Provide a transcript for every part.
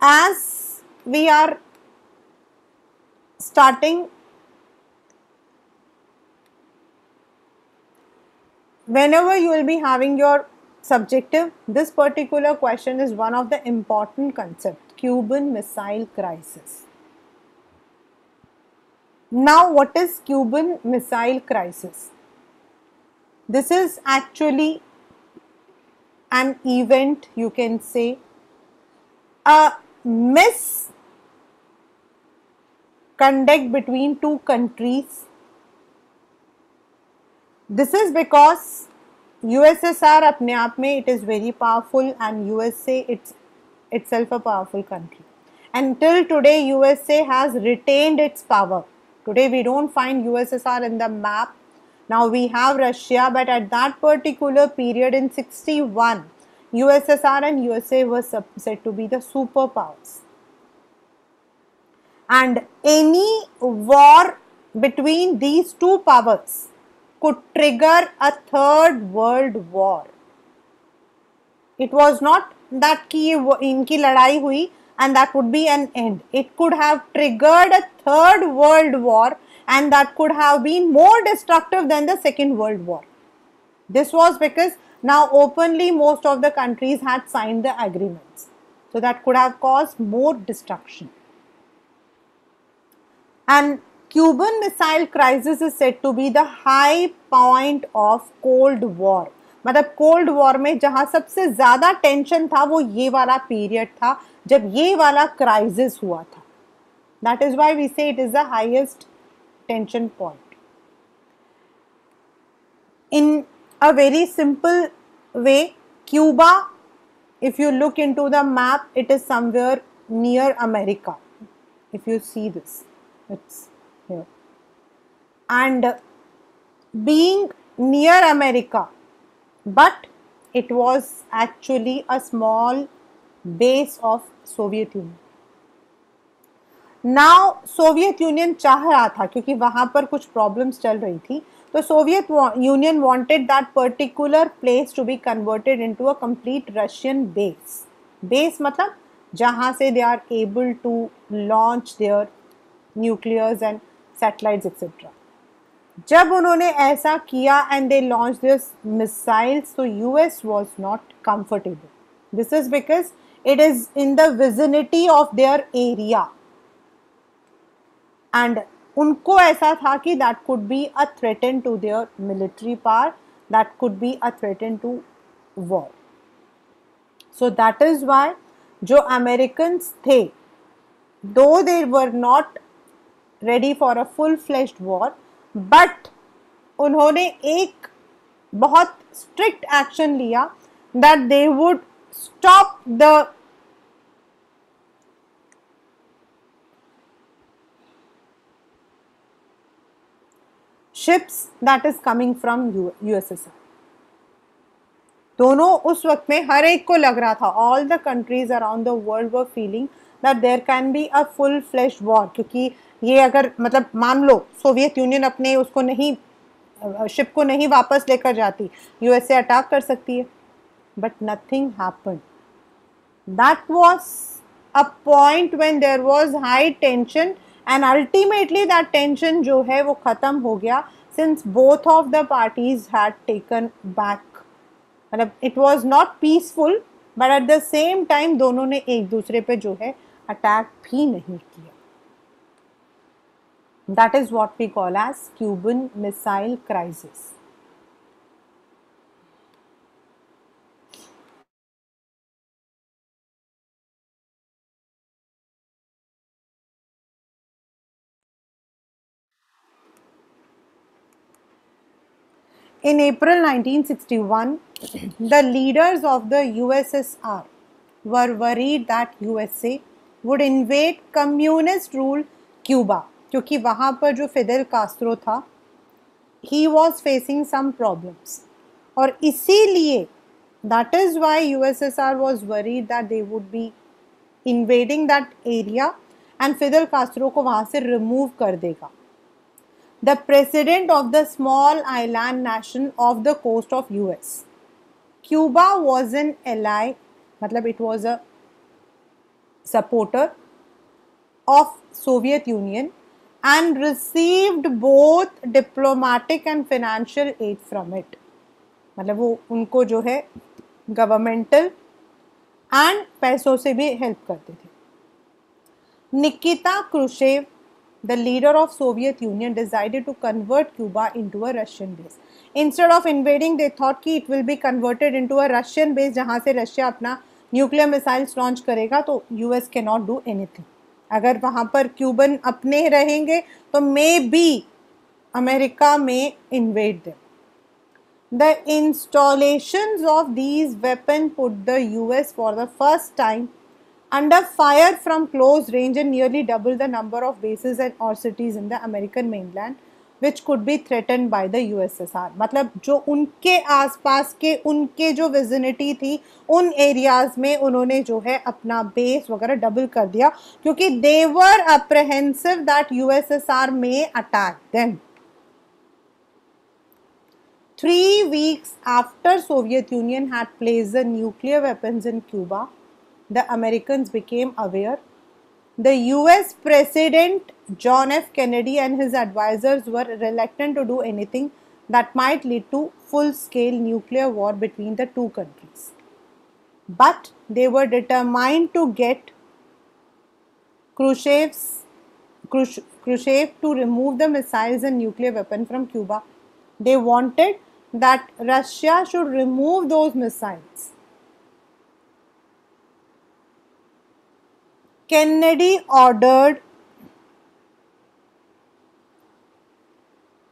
as we are starting, whenever you will be having your subjective, this particular question is one of the important concepts, Cuban Missile Crisis. Now, what is Cuban Missile Crisis? This is actually an event, you can say, a misconduct between two countries. This is because USSR अपने आप में it is very powerful and USA it's itself a powerful country. Until today, USA has retained its power. Today we don't find USSR in the map. Now we have Russia, but at that particular period in 61, USSR and USA were said to be the superpowers. And any war between these two powers could trigger a third world war. It was not that कि इनकी लड़ाई हुई and that would be an end. It could have triggered a third world war and that could have been more destructive than the Second World War. This was because now openly most of the countries had signed the agreements. So that could have caused more destruction. And Cuban Missile Crisis is said to be the high point of Cold War. मतलब cold war में जहां सबसे ज्यादा tension था वो ये वाला period था जब ये वाला क्राइसिस हुआ था. दैट इज व्हाई वी से it is the highest tension point. In a very simple way, Cuba, if you look into the map, it is somewhere near America. If you see this, it's here. And being near America, but it was actually a small base of Soviet Union. Now Soviet Union चाह रहा था क्योंकि वहां पर कुछ problems चल रही थी, तो Soviet Union wanted that particular place to be converted into a complete Russian base. Base मतलब जहां से they are able to launch their nuclears and satellites etc. जब उन्होंने ऐसा किया and they launched this missiles, so US was not comfortable. This is because it is in the vicinity of their area. And उनको ऐसा था कि that could be a threat to their military power, that could be a threat to war. So that is why जो Americans थे, though they were not ready for a full-fledged war, but उन्होंने एक बहुत strict action लिया that they would stop the ships that is coming from USSR. दोनों उस वक्त में हर एक को लग रहा था, all the countries around the world were feeling that there can be a full-fledged war, क्योंकि ये अगर मतलब मान लो सोवियत यूनियन अपने उसको नहीं शिप को नहीं वापस लेकर जाती, यूएसए अटैक कर सकती है, but nothing happened. That was a point when there was high tension and ultimately that tension जो है वो खत्म हो गया since both of the parties had taken back. मतलब it was not peaceful but at the same time दोनों ने एक दूसरे पे जो है अटैक भी नहीं किया. That is what we call as Cuban Missile Crisis. In April 1961, the leaders of the USSR were worried that USA would invade communist-ruled Cuba, क्योंकि वहाँ पर जो फिडेल कास्ट्रो था, he was facing some problems. और इसीलिए that is why USSR was worried that they would be invading that area and Fidel Castro को वहाँ से remove कर देगा. The president of the small island nation of the coast of US. Cuba was an ally, मतलब it was a supporter of Soviet Union and received both diplomatic and financial aid from it. मतलब वो उनको जो है governmental and पैसों से भी help करते थे. Nikita Khrushchev, the leader of Soviet Union, decided to convert Cuba into a Russian base. Instead of invading, they thought कि it will be converted into a Russian base जहाँ से Russia अपना nuclear missiles launch करेगा तो US can not do anything. अगर वहाँ पर Cuban अपने रहेंगे तो मे बी अमेरिका में invade them. The installations of these weapons put the US for the first time under fire from close range and nearly double the number of bases and or cities in the American mainland which could be threatened by the USSR. मतलब जो उनके आसपास के उनके जो विजिनिटी थी उन areas में उन्होंने जो है अपना बेस वगैरह डबल कर दिया क्योंकि they were apprehensive that USSR may attack them. 3 weeks after Soviet Union had placed the nuclear weapons in Cuba, the Americans became aware. The US President John F. Kennedy and his advisors were reluctant to do anything that might lead to full-scale nuclear war between the two countries. But they were determined to get Khrushchev to remove the missiles and nuclear weapons from Cuba. They wanted that Russia should remove those missiles. Kennedy ordered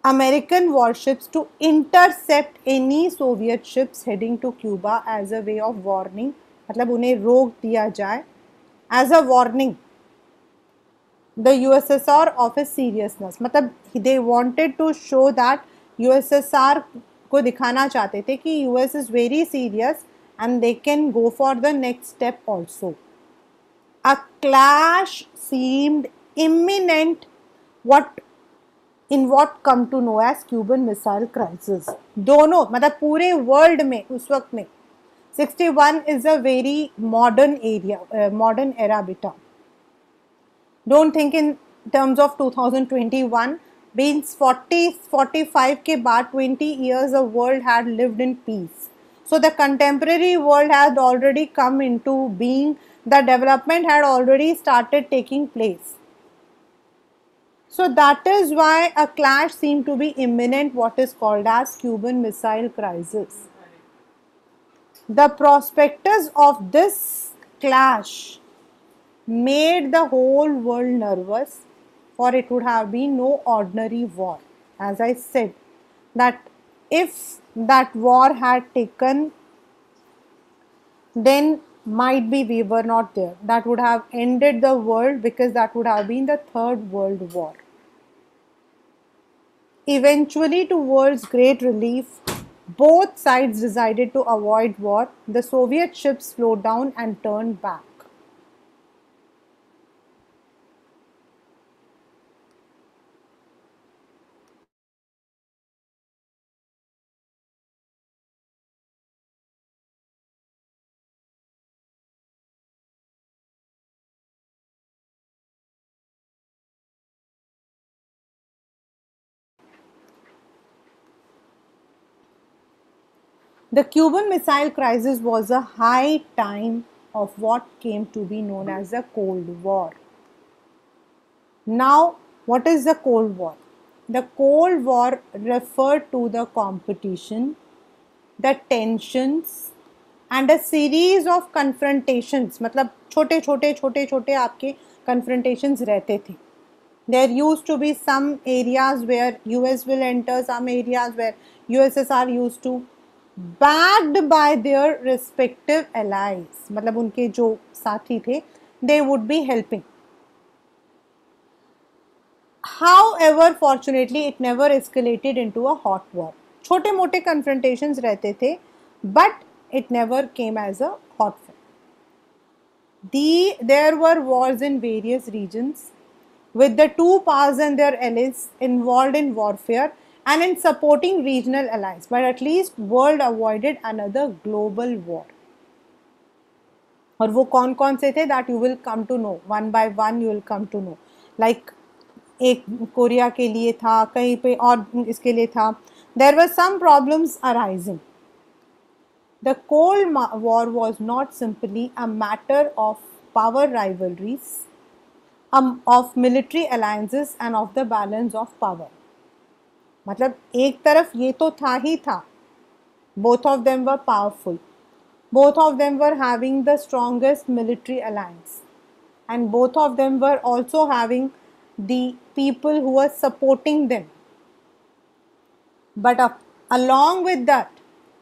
American warships to intercept any Soviet ships heading to Cuba as a way of warning. मतलब उन्हें रोक दिया जाए as a warning the USSR of its seriousness. मतलब they wanted to show that USSR को दिखाना चाहते थे कि US is very serious and they can go for the next step also. A clash seemed imminent in what come to know as Cuban Missile Crisis. दोनों मतलब पूरे world में उस वक्त में 61 is a very modern era beta. Don't think in terms of 2021. Means 45 के बाद 20 years the world had lived in peace. So the contemporary world had already come into being. The development had already started taking place. So that is why a clash seemed to be imminent, what is called as Cuban Missile Crisis. The prospectus of this clash made the whole world nervous, for it would have been no ordinary war. As I said, that if that war had taken, then might be we were not there. That would have ended the world because that would have been the Third World War. Eventually, towards great relief, both sides decided to avoid war. The Soviet ships slowed down and turned back. The Cuban Missile Crisis was a high time of what came to be known as the Cold War. Now, what is the Cold War? The Cold War referred to the competition, the tensions and a series of confrontations. मतलब छोटे आपके confrontations रहते थे. There used to be some areas where US will enter, some areas where USSR used to, backed by their respective allies. मतलब उनके जो साथी थे, they would be helping. However, fortunately, it never escalated into a hot war. छोटे मोटे confrontations रहते थे, but it never came as a hot war. There were wars in various regions, with the two powers and their allies involved in warfare and in supporting regional allies, but at least world avoided another global war. और वो कौन कौन से थे, that you will come to know one by one, you will come to know. Like एक Korea के लिए था, कहीं पे और इसके लिए था। There were some problems arising. The cold war was not simply a matter of power rivalries, of military alliances and of the balance of power. मतलब एक तरफ ये तो था ही था, both of them were powerful, both of them were having the strongest military alliance, and both of them were also having the people who were supporting them. But along with that,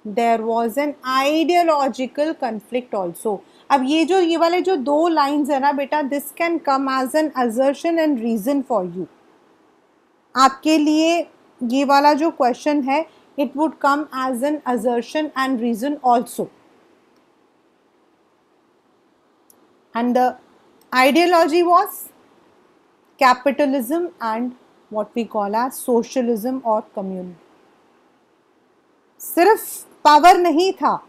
there was an ideological conflict also. अब ये वाले जो दो lines है ना बेटा, this can come as an assertion and reason for you. आपके लिए ये वाला जो क्वेश्चन है, it would come as an assertion and reason also. And the ideology was capitalism and what we call as socialism or communism. सिर्फ power नहीं था,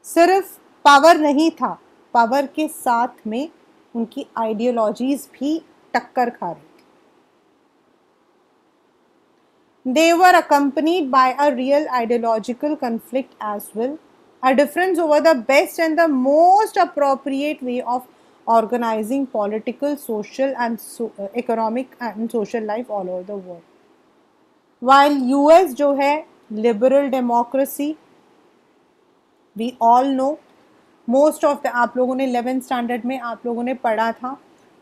सिर्फ पावर नहीं था, पावर के साथ में उनकी आइडियोलॉजीज भी टक्कर खा रही थी. They were accompanied by a real ideological conflict as well, a difference over the best and the most appropriate way of organizing political, social and economic and social life all over the world. While US जो है liberal democracy, we all know, most of the, आप लोगों ने 11th standard में आप लोगों ने पढ़ा था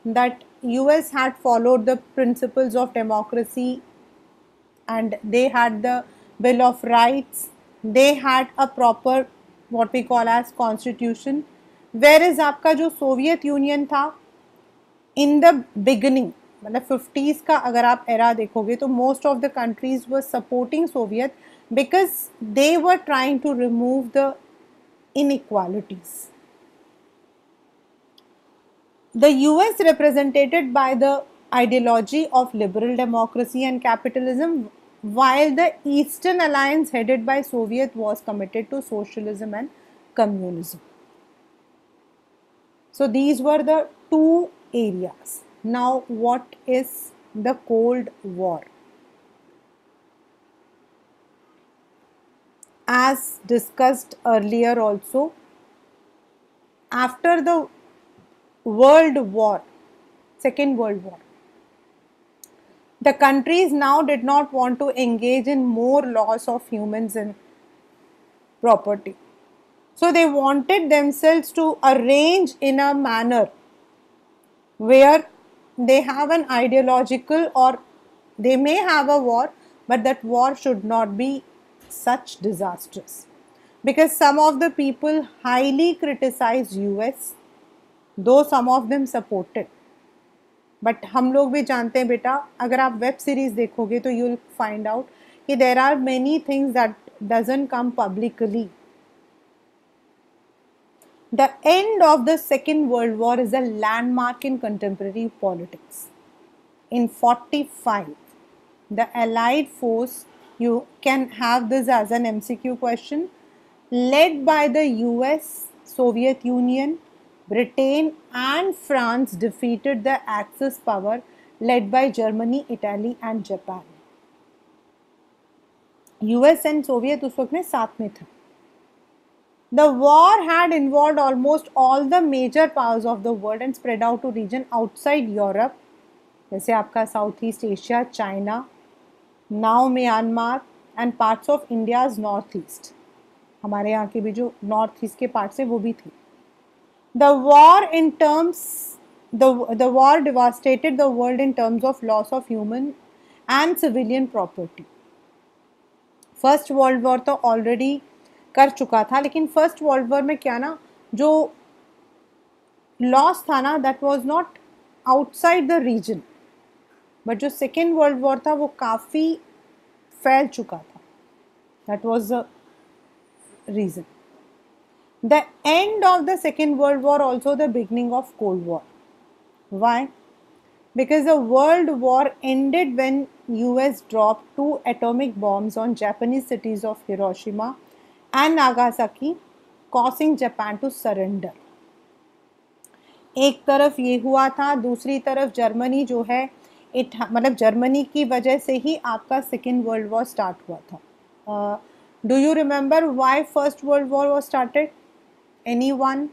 that US had followed the principles of democracy and they had the Bill of Rights, they had a proper what we call as constitution, whereas आपका जो सोवियत यूनियन था in the beginning, मतलब 50s का अगर आप era देखोगे तो most of the countries were supporting Soviet because they were trying to remove the inequalities. The US represented by the ideology of liberal democracy and capitalism, while the Eastern Alliance headed by Soviet was committed to socialism and communism. So these were the two areas. Now what is the Cold War? As discussed earlier also, after the World War, Second World War, the countries now did not want to engage in more loss of humans and property. So they wanted themselves to arrange in a manner where they have an ideological, or they may have a war, but that war should not be such disastrous. Because some of the people highly criticized US, though some of them supported. But हम लोग भी जानते हैं बेटा, अगर आप web series देखोगे तो यू विल फाइंड आउट कि there are many things that doesn't come publicly. The end of the Second World War is a landmark in contemporary politics. In 45, the Allied force, you can have this as an MCQ question, led by the US, Soviet Union, Britain and France defeated the Axis power led by Germany, Italy and Japan. US and Soviet उस वक्त में साथ में था. The war had involved almost all the major powers of the world and spread out to region outside Europe, जैसे आपका South East Asia, China, now Myanmar and parts of India's North East. हमारे यहाँ के भी जो North East के parts है वो भी थे. The war devastated the world in terms of loss of human and civilian property. First world war तो ऑलरेडी कर चुका था, लेकिन फर्स्ट वर्ल्ड वॉर में क्या ना, जो लॉस था ना, that was not outside the region, but जो सेकेंड वर्ल्ड वॉर था वो काफ़ी फैल चुका था. That was the reason. The end of the Second World War, also the beginning of Cold War. Why? Because the World War ended when US dropped 2 atomic bombs on Japanese cities of Hiroshima and Nagasaki, causing Japan to surrender. एक तरफ ये हुआ था, दूसरी तरफ Germany जो है मतलब जर्मनी की वजह से ही आपका सेकेंड वर्ल्ड वॉर स्टार्ट हुआ था. Do you remember why first world war was started? Anyone?